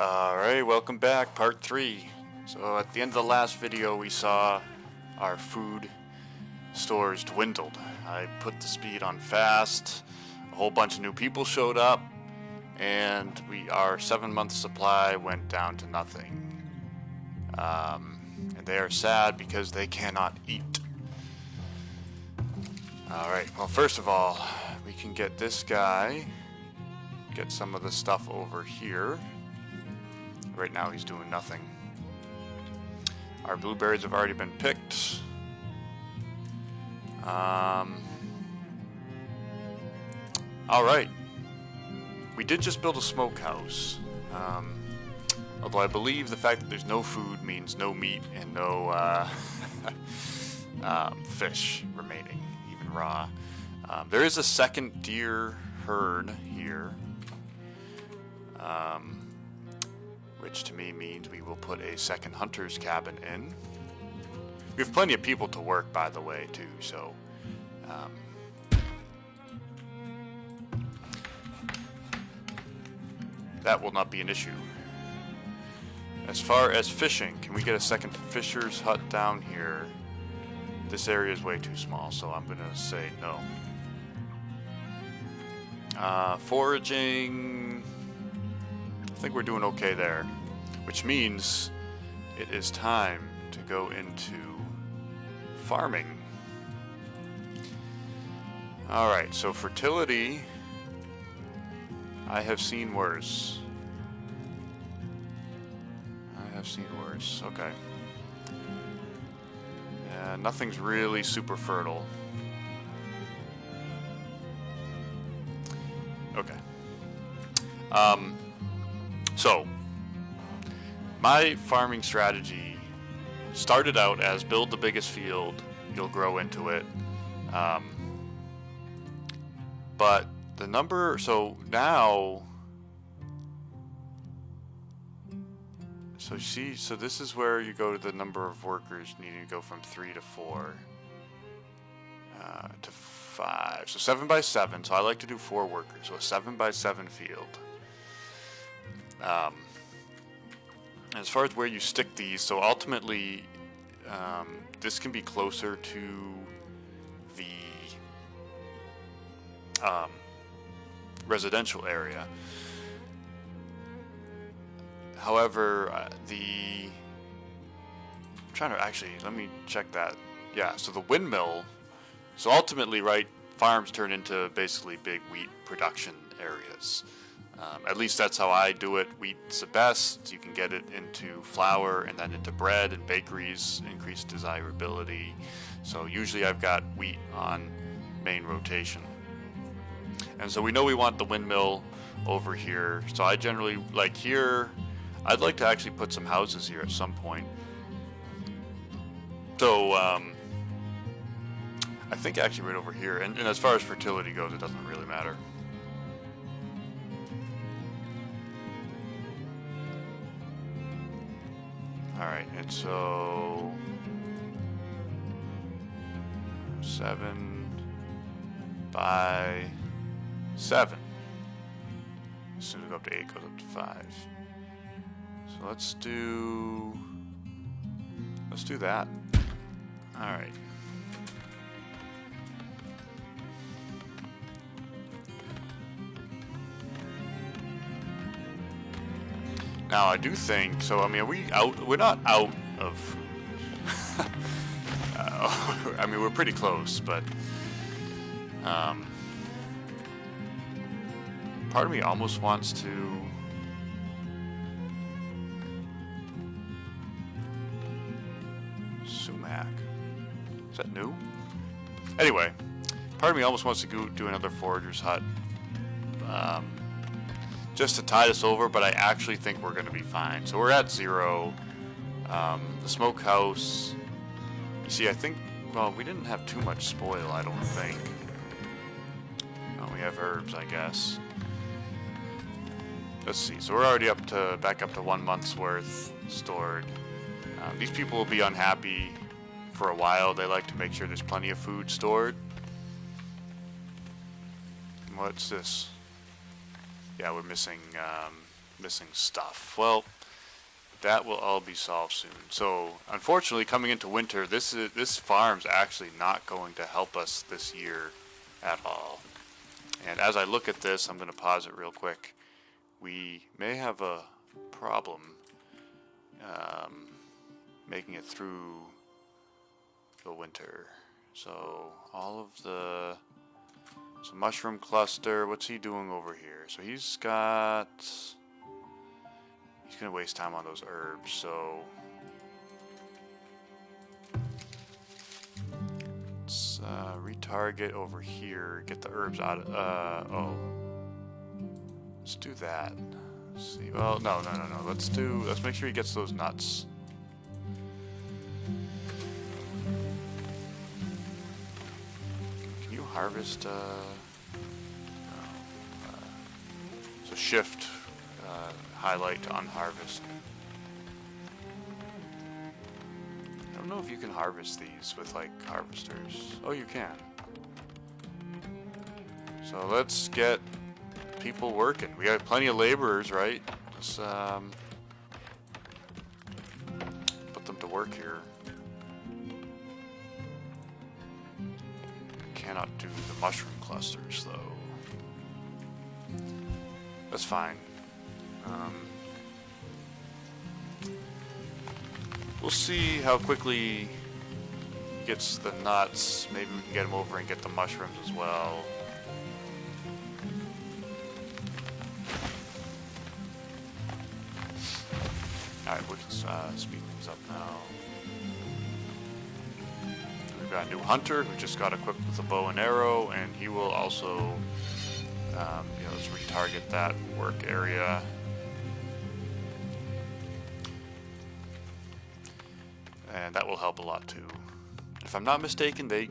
Alright, welcome back, part 3. So at the end of the last video we saw our food stores dwindled. I put the speed on fast, a whole bunch of new people showed up, and our 7-month supply went down to nothing. And they are sad because they cannot eat. Alright, well first of all, we can get this guy, get some of the stuff over here. Right now he's doing nothing. Our blueberries have already been picked. Alright. We did just build a smokehouse. Although I believe the fact that there's no food means no meat and no fish remaining, even raw. There is a second deer herd here. Which to me means we will put a second hunter's cabin in. We have plenty of people to work, by the way, too, so that will not be an issue. As far as fishing, can we get a second fisher's hut down here? This area is way too small, so I'm gonna say no. Foraging, I think we're doing okay there, which means it is time to go into farming. Alright, so fertility, I have seen worse. Okay. Yeah, nothing's really super fertile. Okay. So, my farming strategy started out as build the biggest field, you'll grow into it. But the number, so now, so this is where you go to the number of workers needing to go from 3 to 4 to 5. So 7 by 7, so I like to do 4 workers, so a 7 by 7 field. As far as where you stick these, so ultimately this can be closer to the residential area. However, I'm trying to actually, let me check that. Yeah, so the windmill, so ultimately, right, farms turn into basically big wheat production areas. At least that's how I do it. Wheat's the best. You can get it into flour and then into bread, and bakeries increase desirability. So usually I've got wheat on main rotation. And so we know we want the windmill over here. So I generally, like here, I'd like to actually put some houses here at some point. So I think actually right over here, and as far as fertility goes, it doesn't really matter. Alright, and so 7 by 7. As soon as we go up to 8, it goes up to 5. So let's do that. Alright. Now I do think, so I mean, we're not out of food. I mean, we're pretty close, but part of me almost wants to sumac. Is that new? Anyway, part of me almost wants to go do another forager's hut. Just to tide us over, but I actually think we're going to be fine. So we're at 0. The smokehouse, you see, I think, well, we didn't have too much spoil, I don't think. Oh, we have herbs, I guess. Let's see, so we're already back up to 1 month's worth stored. These people will be unhappy for a while. They like to make sure there's plenty of food stored. What's this? Yeah, we're missing missing stuff. Well, that will all be solved soon. So, unfortunately, coming into winter, this farm's actually not going to help us this year at all. And as I look at this, I'm going to pause it real quick. We may have a problem making it through the winter. So all of the mushroom cluster. What's he doing over here? So he's gonna waste time on those herbs. So let's retarget over here. Get the herbs out of. Oh, let's do that. Let's see. Well, no. Let's make sure he gets those nuts. Can you harvest? So shift, highlight to unharvest. I don't know if you can harvest these with like harvesters. Oh, you can. So let's get people working. We got plenty of laborers, right? Let's put them to work here. Cannot do the mushroom clusters though. That's fine. We'll see how quickly he gets the nuts. Maybe we can get him over and get the mushrooms as well. Alright, we can speed things up now. We've got a new hunter who just got equipped with a bow and arrow, and he will also let's retarget that work area. And that will help a lot too. If I'm not mistaken, they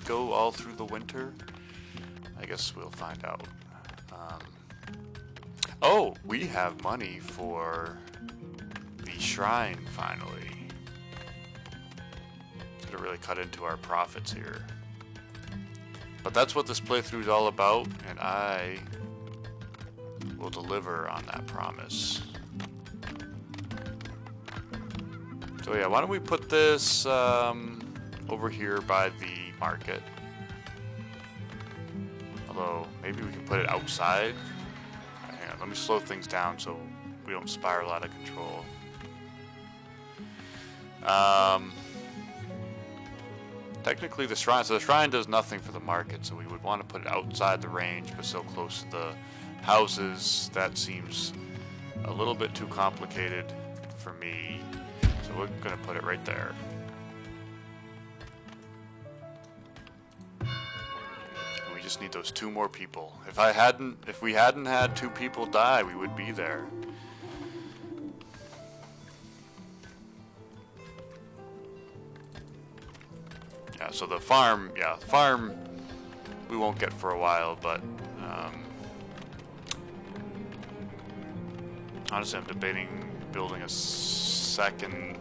go all through the winter. I guess we'll find out. Oh, we have money for the shrine finally. It's gonna really cut into our profits here. But that's what this playthrough is all about, and I will deliver on that promise. So yeah, why don't we put this over here by the market. Although, maybe we can put it outside. Hang on, let me slow things down so we don't spiral out of control. Technically the shrine does nothing for the market, so we would want to put it outside the range, but so close to the houses. That seems a little bit too complicated for me, so we're going to put it right there. We just need those 2 more people. If we hadn't had 2 people die, we would be there. Yeah, so the farm we won't get for a while, but honestly, I'm debating building a second.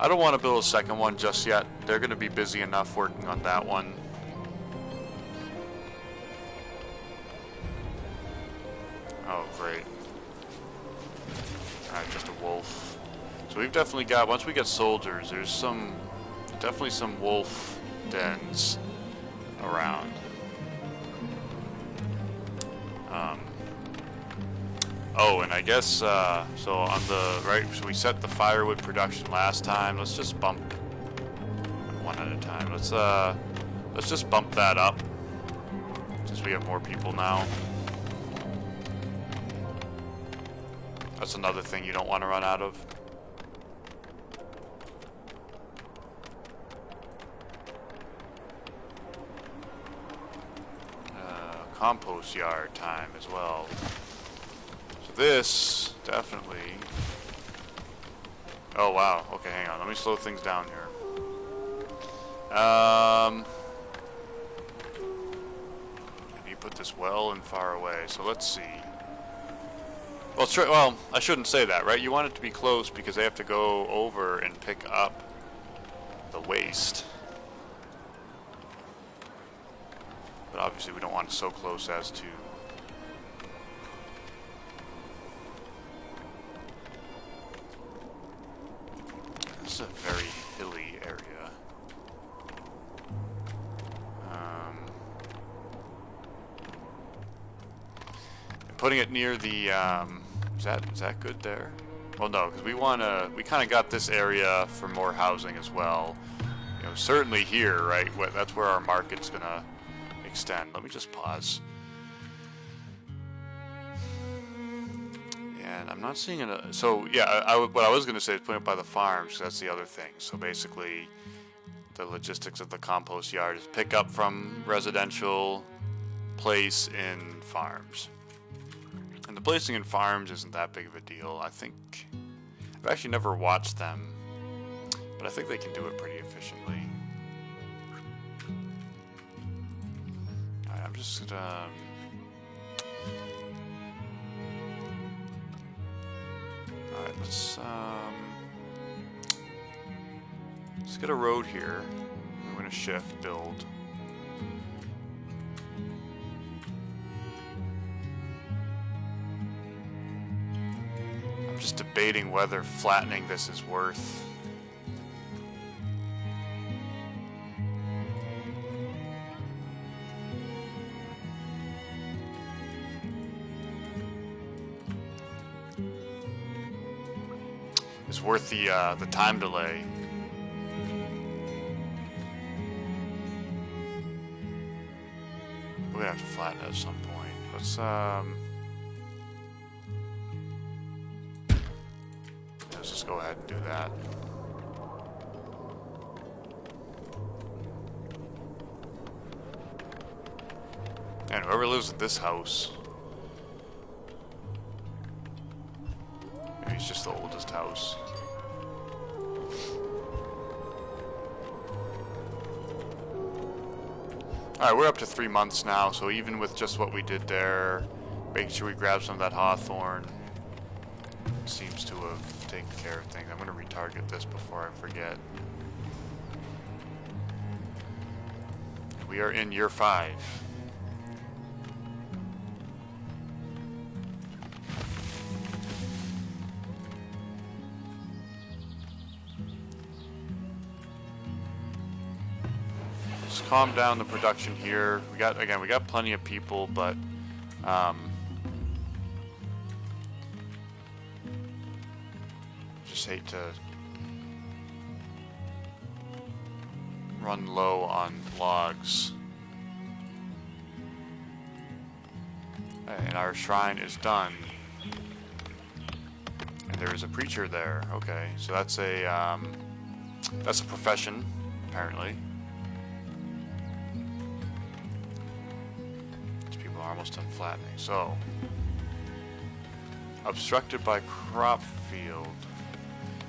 I don't want to build a second one just yet. They're going to be busy enough working on that one. Oh, great. Alright, just a wolf. So we've definitely got, once we get soldiers, there's definitely some wolf dens around. Oh, and I guess, so on the right, so we set the firewood production last time. Let's just bump one at a time. Let's just bump that up, since we have more people now. That's another thing you don't want to run out of. Compost yard time as well. So this definitely. Oh wow. Okay, hang on. Let me slow things down here. Maybe you put this well and far away. So let's see. Well, I shouldn't say that, right? You want it to be close because they have to go over and pick up the waste. But obviously we don't want it so close as to This is a very hilly area. Putting it near the, is that good there? Well, no, because we kind of got this area for more housing as well. You know, certainly here, right? That's where our market's gonna extend. Let me just pause. And I'm not seeing it. So yeah, what I was gonna say is putting it by the farms. That's the other thing. So basically, the logistics of the compost yard is pick up from residential, place in farms. And the placing in farms isn't that big of a deal. I think I've actually never watched them, but I think they can do it pretty efficiently. Alright, I'm just gonna alright, let's get a road here. I'm gonna shift build. I'm just debating whether flattening this is worth. It's worth the time delay. We're gonna have to flatten it at some point. Let's just go ahead and do that. And whoever lives in this house, maybe it's just the oldest house. Alright, we're up to 3 months now, so even with just what we did there, making sure we grab some of that hawthorn, seems to have taken care of things. I'm going to retarget this before I forget. We are in year 5. Just calm down the production here. We got plenty of people, but just hate to run low on logs. And our shrine is done. And there is a preacher there. Okay, so that's a profession, apparently. These people are almost done flattening. So, obstructed by crop field.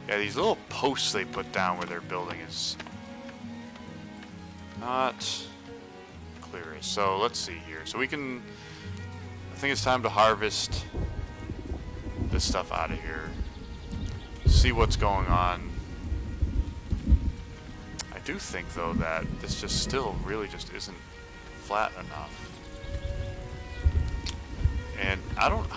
Yeah, these little posts they put down where they're building is not clear. So let's see here. So we can, I think it's time to harvest this stuff out of here. See what's going on. I do think though that this just still really just isn't flat enough. And I don't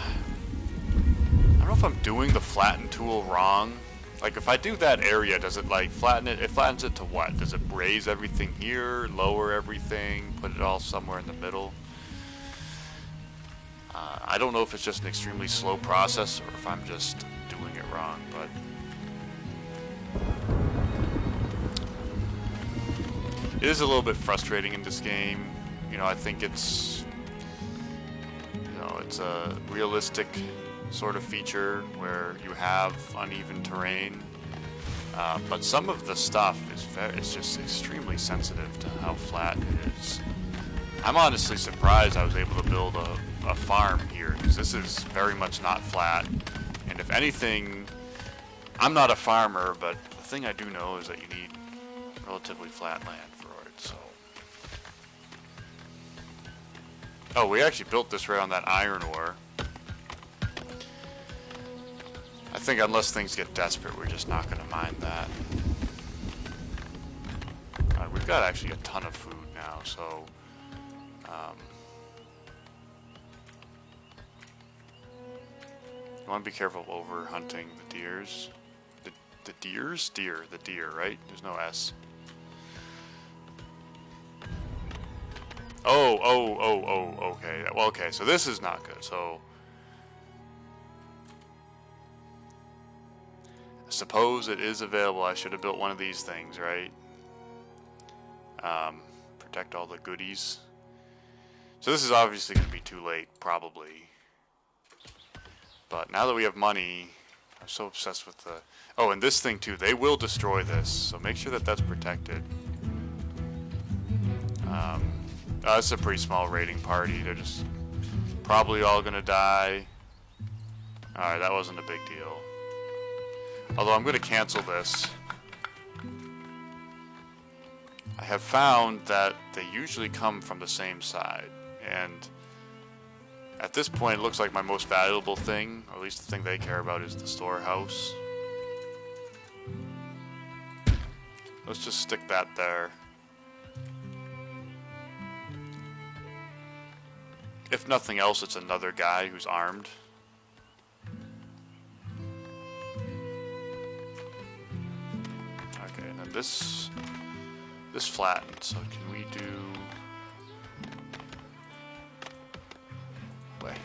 know if I'm doing the flatten tool wrong. Like, if I do that area, does it, like, flatten it? It flattens it to what? Does it raise everything here, lower everything, put it all somewhere in the middle? I don't know if it's just an extremely slow process or if I'm just doing it wrong, but it is a little bit frustrating in this game. You know, I think it's, you know, it's a realistic sort of feature where you have uneven terrain, but some of the stuff is just extremely sensitive to how flat it is. I'm honestly surprised I was able to build a farm here, because this is very much not flat, and if anything, I'm not a farmer, but the thing I do know is that you need relatively flat land for it, so. Oh, we actually built this right on that iron ore. I think unless things get desperate, we're just not going to mind that. We've got actually a ton of food now, so you want to be careful of over hunting the deers. The deers? The deer, right? There's no S. Oh, okay. Well, okay, so this is not good. So, I suppose it is available. I should have built one of these things, right? Protect all the goodies. So this is obviously going to be too late, probably. But now that we have money, I'm so obsessed with the... Oh, and this thing too, they will destroy this, so make sure that that's protected. It's a pretty small raiding party. They're just probably all gonna die. Alright, that wasn't a big deal. Although I'm gonna cancel this. I have found that they usually come from the same side, and at this point it looks like my most valuable thing, or at least the thing they care about, is the storehouse. Let's just stick that there. If nothing else, it's another guy who's armed. Okay, and then this flattened, so can we do... Wait.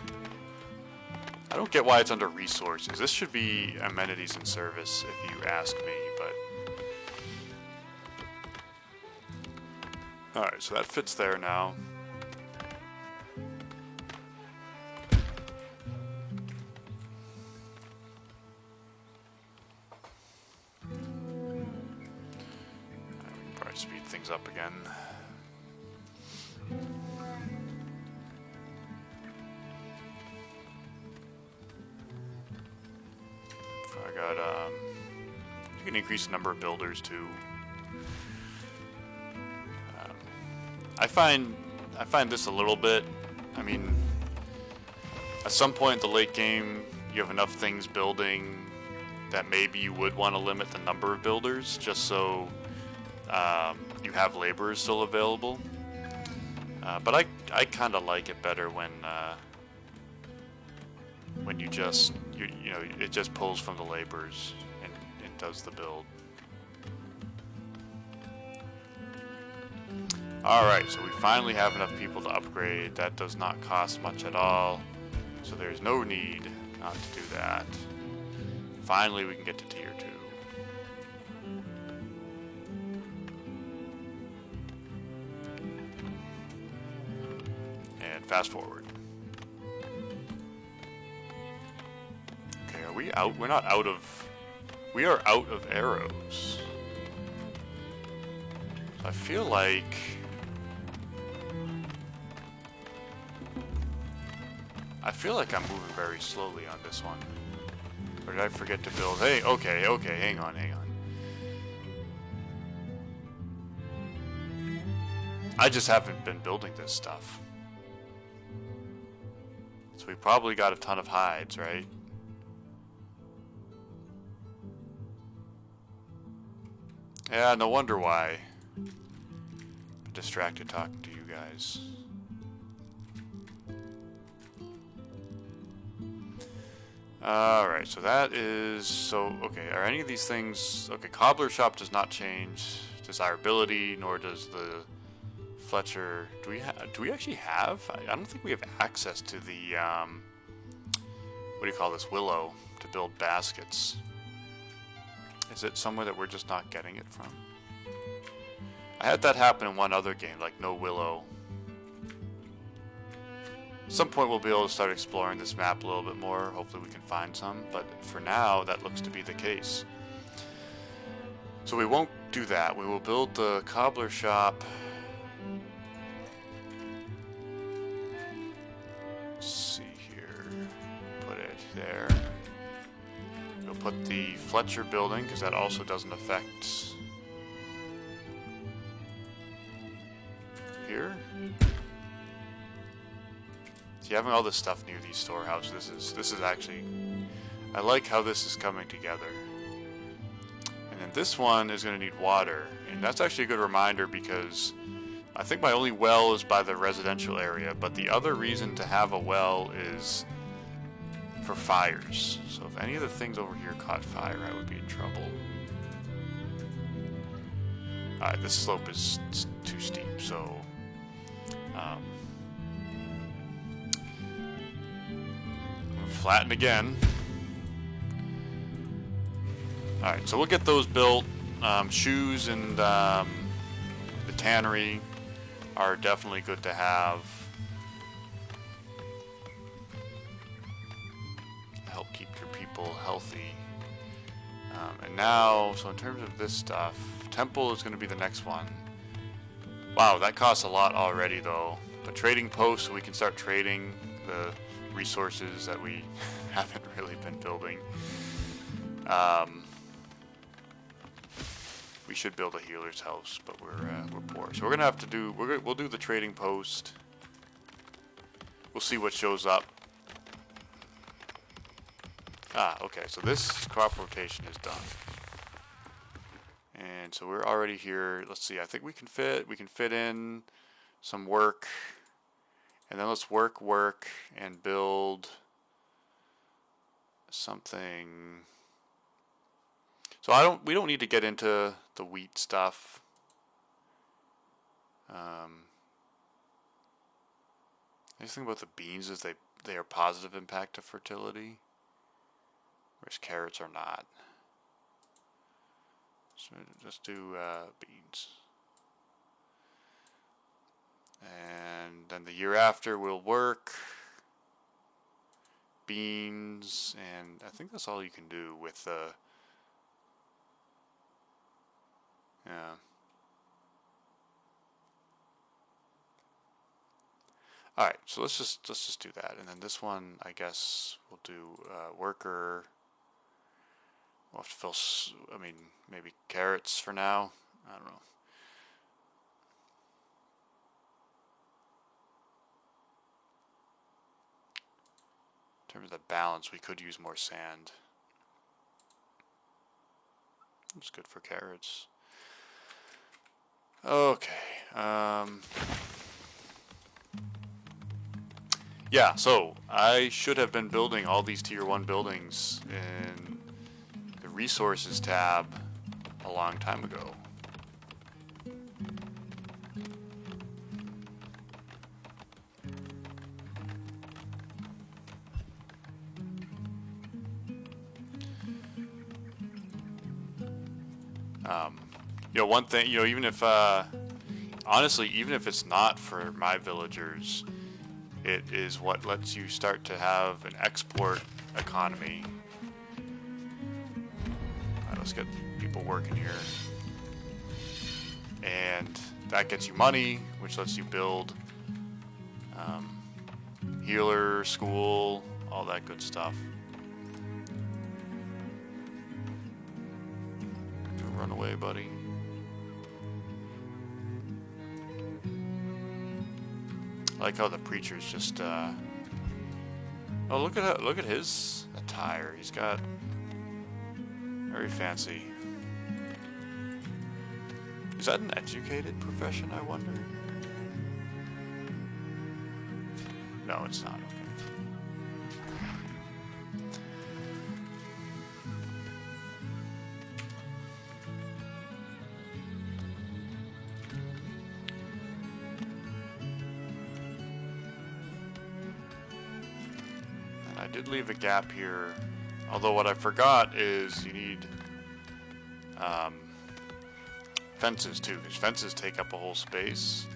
I don't get why it's under resources. This should be amenities and service, if you ask me, but... Alright, so that fits there now. Speed things up again. I got you can increase the number of builders too. I find this a little bit, I mean, at some point in the late game you have enough things building that maybe you would want to limit the number of builders just so you have laborers still available, but I kind of like it better when you just you know, it just pulls from the laborers and does the build. All right, so we finally have enough people to upgrade. That does not cost much at all, so there's no need not to do that. Finally, we can get to tier 2. Fast forward. Okay, are we out? We're not out of... We are out of arrows. So I feel like... I'm moving very slowly on this one. Or did I forget to build? Hey, okay, hang on. I just haven't been building this stuff. So we probably got a ton of hides, right? Yeah, no wonder why. I'm distracted talking to you guys. Alright, so that is... So, okay, are any of these things... Okay, Cobbler Shop does not change desirability, nor does the... Fletcher, do we actually have? I don't think we have access to the what do you call this, willow, to build baskets. Is it somewhere that we're just not getting it from? I had that happen in one other game, like no willow. At some point we'll be able to start exploring this map a little bit more. Hopefully we can find some, but for now that looks to be the case. So we won't do that. We will build the cobbler shop. There. We'll put the Fletcher building, because that also doesn't affect here. See, having all this stuff near these storehouses, this is actually, I like how this is coming together. And then this one is going to need water, and that's actually a good reminder because I think my only well is by the residential area, but the other reason to have a well is for fires. So if any of the things over here caught fire, I would be in trouble. Alright, this slope is too steep, so flatten again. Alright, so we'll get those built. Shoes and the tannery are definitely good to have. Help keep your people healthy. And now, so in terms of this stuff, temple is going to be the next one. Wow, that costs a lot already though. But trading posts, so we can start trading the resources that we haven't really been building. We should build a healer's house, but we're poor. So we're gonna have to do. We'll do the trading post. We'll see what shows up. Ah, okay. So this crop rotation is done, and so we're already here. Let's see. I think we can fit in some work, and then let's work, and build something. So we don't need to get into the wheat stuff. The thing about the beans is they are positive impact to fertility, whereas carrots are not. So just do beans. And then the year after we'll work, beans, and I think that's all you can do with the yeah. All right, so let's just do that, and then this one I guess we'll do worker. We'll have to fill. I mean, maybe carrots for now. I don't know. In terms of the balance, we could use more sand. It's good for carrots. Okay. Yeah, so I should have been building all these tier 1 buildings in the resources tab a long time ago. One thing, even if, honestly, even if it's not for my villagers, it is what lets you start to have an export economy. Alright, let's get people working here. And that gets you money, which lets you build healer, school, all that good stuff. Don't run away, buddy. I like how the preacher's just oh, look at his attire. He's got very fancy. Is that an educated profession, I wonder? No, it's not. Okay. I did leave a gap here, although what I forgot is you need fences too, because fences take up a whole space.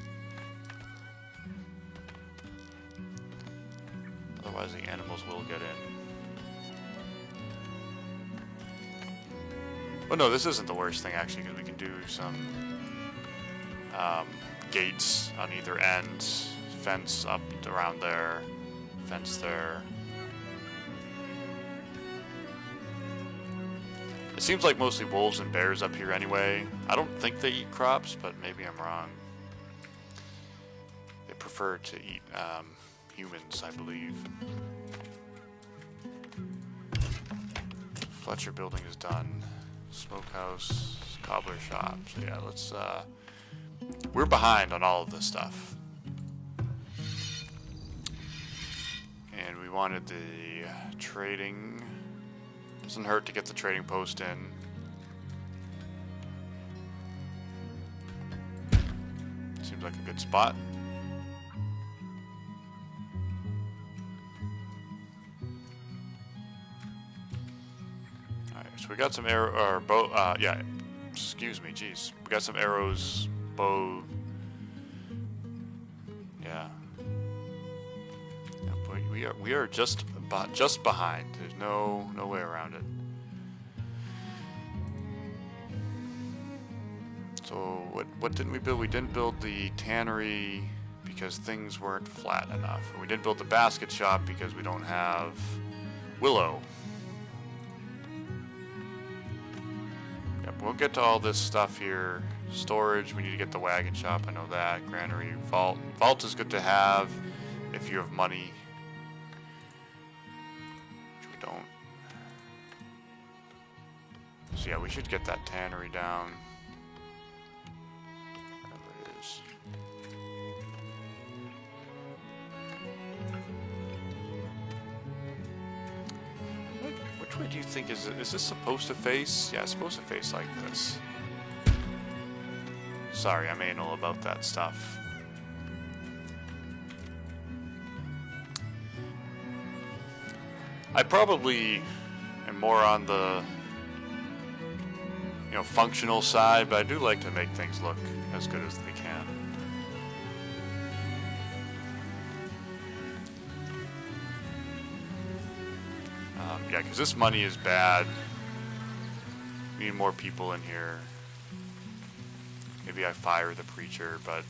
Otherwise the animals will get in. Well, no, this isn't the worst thing actually, because we can do some gates on either end, fence up around there, fence there. It seems like mostly wolves and bears up here anyway. I don't think they eat crops, but maybe I'm wrong. They prefer to eat humans, I believe. Fletcher building is done. Smokehouse, cobbler shop. So yeah, let's we're behind on all of this stuff. And we wanted the trading. Doesn't hurt to get the trading post in. Seems like a good spot. Alright, so we got some arrow or bow. Yeah. Excuse me. Jeez, we got some arrows, bow. Yeah. Yeah, we are just behind. There's no way around it. So what didn't we build? We didn't build the tannery because things weren't flat enough. We didn't build the basket shop because we don't have willow. Yep, we'll get to all this stuff here. Storage, we need to get the wagon shop, I know that. Granary, vault. Vault is good to have if you have money. Which we don't. So yeah, we should get that tannery down. Whatever it is. Which way do you think is this supposed to face? Yeah, it's supposed to face like this. Sorry, I'm anal about that stuff. I probably am more on the functional side, but I do like to make things look as good as they can. Yeah, because this money is bad. We need more people in here. Maybe I fire the preacher, but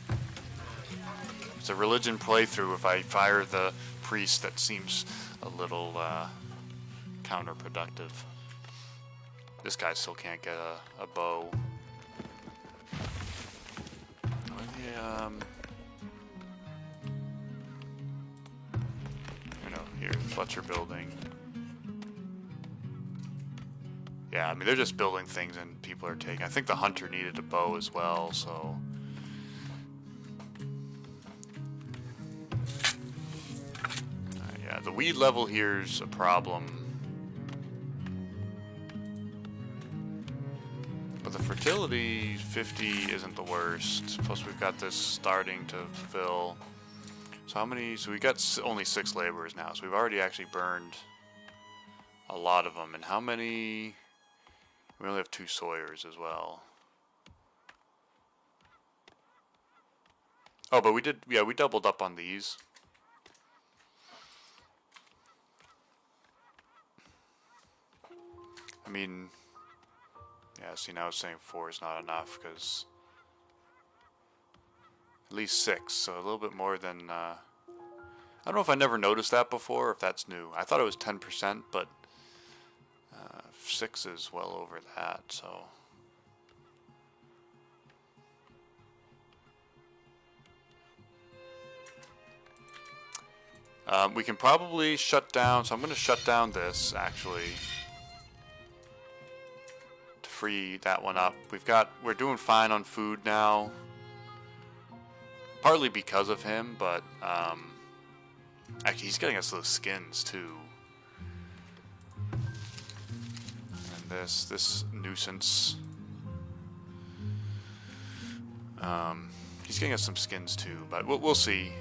it's a religion playthrough. If I fire the priest, that seems a little counterproductive. This guy still can't get a bow. Here, Fletcher building. Yeah, I mean, they're just building things and people are taking. I think the hunter needed a bow as well, so. Yeah, the weed level here's a problem. But the fertility 50 isn't the worst. Plus we've got this starting to fill. So how many? So we got only 6 laborers now. So we've already actually burned a lot of them. And how many? We only have 2 sawyers as well. Oh, but we did. Yeah, we doubled up on these. I mean, yeah. See, now it's saying 4 is not enough because at least 6, so a little bit more than. I don't know if I never noticed that before, or if that's new. I thought it was 10%, but 6 is well over that. So. We can probably shut down. So I'm going to shut down this actually. Free that one up. We're doing fine on food now, partly because of him, but actually he's getting us those skins too. And this nuisance, he's getting us some skins too, but we'll see.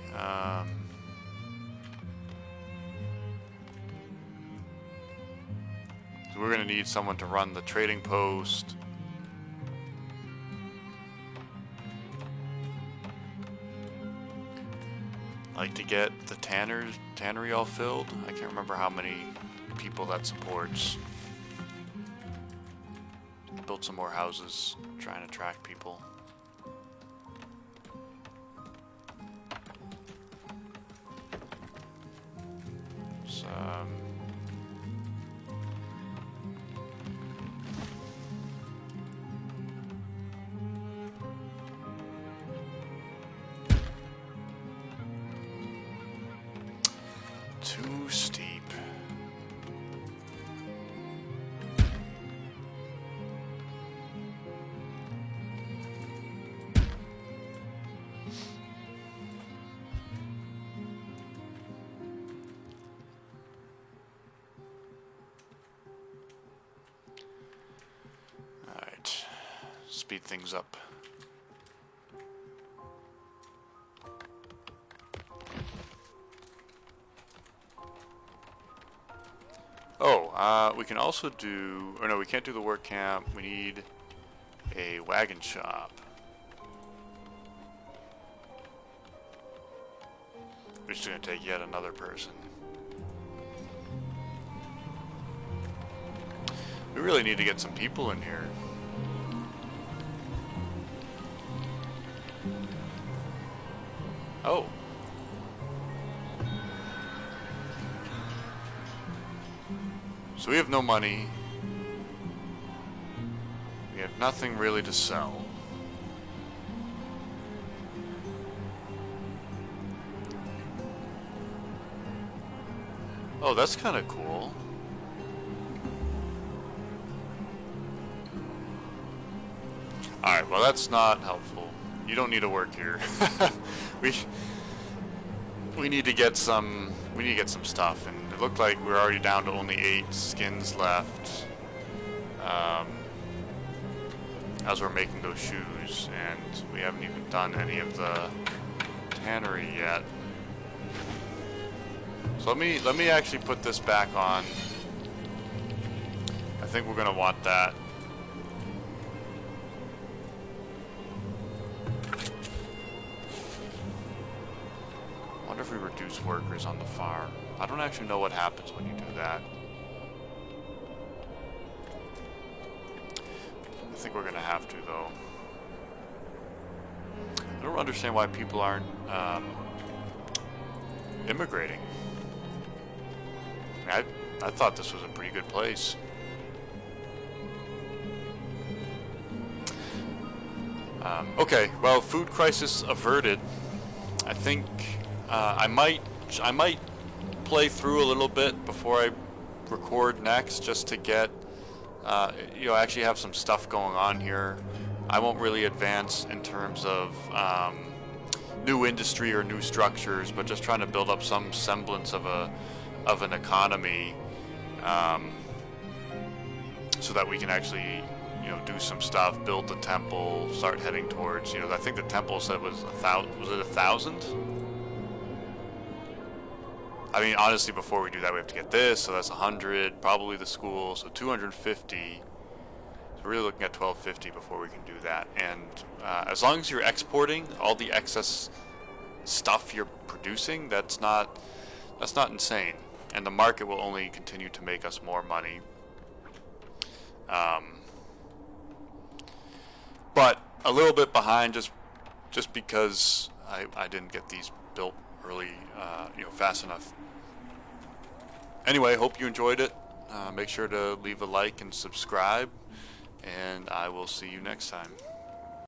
We're going to need someone to run the trading post. Like to get the tannery all filled. I can't remember how many people that supports. Build some more houses, try and attract people. So, 'Too steep. All right, speed things up. Oh, we can also do... Or no, we can't do the work camp. We need a wagon shop. Which is going to take yet another person. We really need to get some people in here. Oh. So we have no money. We have nothing really to sell. Oh, that's kind of cool. Alright, well that's not helpful. You don't need to work here. we need to get some stuff, and it looked like we're already down to only 8 skins left. As we're making those shoes, and we haven't even done any of the tannery yet. So let me actually put this back on. I think we're gonna want that. I wonder if we reduce workers on the farm. I don't actually know what happens when you do that. I think we're gonna have to, though. I don't understand why people aren't immigrating. I thought this was a pretty good place. Okay, well, food crisis averted. I think I might play through a little bit before I record next, just to get actually have some stuff going on here. I won't really advance in terms of new industry or new structures, but just trying to build up some semblance of an economy, so that we can actually do some stuff, build the temple, start heading towards, I think the temple said was 1,000. Was it 1,000? I mean, honestly, before we do that, we have to get this, so that's 100, probably the school, so 250. So we're really looking at 1,250 before we can do that. And as long as you're exporting all the excess stuff you're producing, that's not insane, and the market will only continue to make us more money. But a little bit behind, just because I didn't get these built early, fast enough. Anyway, hope you enjoyed it. Make sure to leave a like and subscribe, and I will see you next time.